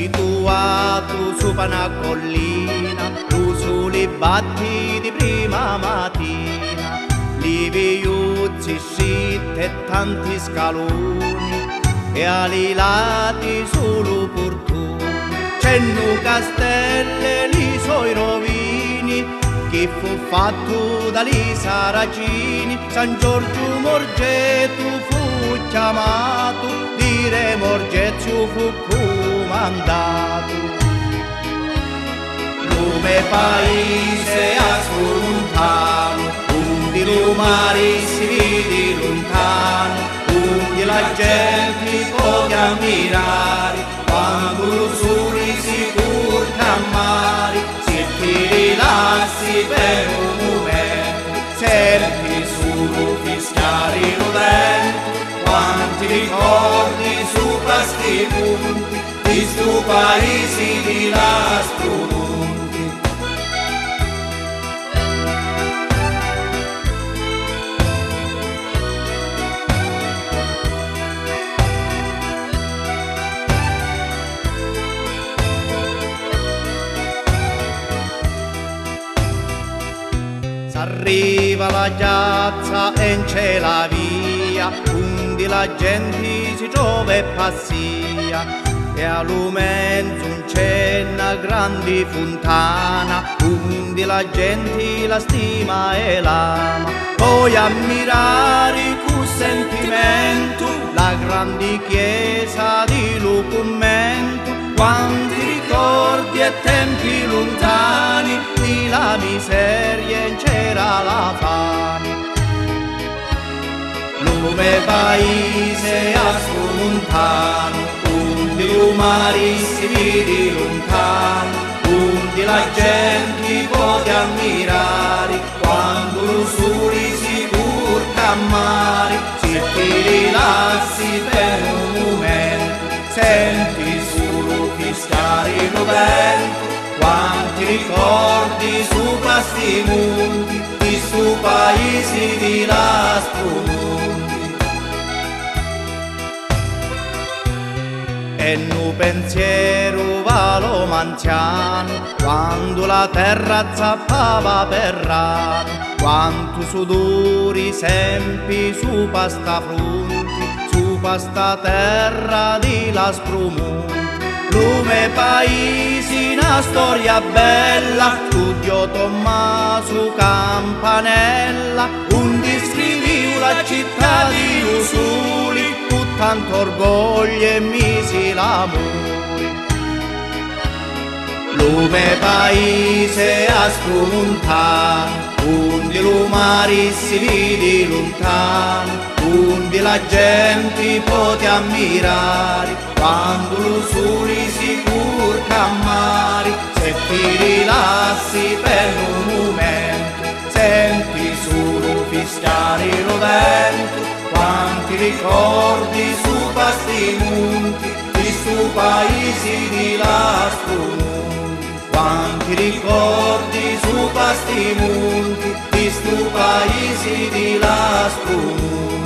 situato su una collina, lo sole batti di prima mattina, li viuzzi scitti e tanti scaloni, e ai lati solo portoni, c'erano castelli, li suoi rovini, che fu fatto dagli saracini. San Giorgio Morgetto fu chiamato, dire Morgetto fu comandato. Come paese lontano, onde lo mare si vede lontano, onde la gente può ammirare, quando lo sole si porta a mare, se ti rilassi per un momento, senti solo fischiare il vento, quanti ricordi sopra sti punti, di sto paese di Laspromonti. Arriva la piazza e non c'è la via, quindi la gente si trova e passia, e all'umenzo non c'è una grande fontana, quindi la gente la stima e l'ama. Poi ammirare con sentimento la grande chiesa di lo convento, quanti ricordi e tempi lontani, di la miseria e c'era la fame. Come paese lontano, onde lo mare si vede lontano, onde la gente può ammirare, quando lo sole si porta a mare, se ti rilassi per un momento, senti solo fischiare il vento, quanti ricordi sopra sti monti, di sto paese di Laspromonti. E no pensiero va lo manziano, quando la terra zappava per rano, quanto sudori sempi su pasta fronti, su pasta terra di Laspromonti. Come paesi una storia bella, studio Tommaso Campanella, onde scriviu la città di Usuli, con tanto orgoglio e misi l'amore. Come paese lontano, onde lo mare si vede lontano, onde la gente può ammirare, quando lo sole si porta a mare, se ti rilassi per un momento, senti solo fischiare il vento, quanti ricordi sopra sti monti, di sto paese di Laspromonti, quanti ricordi sopra sti monti, di sto paese di Laspromonti.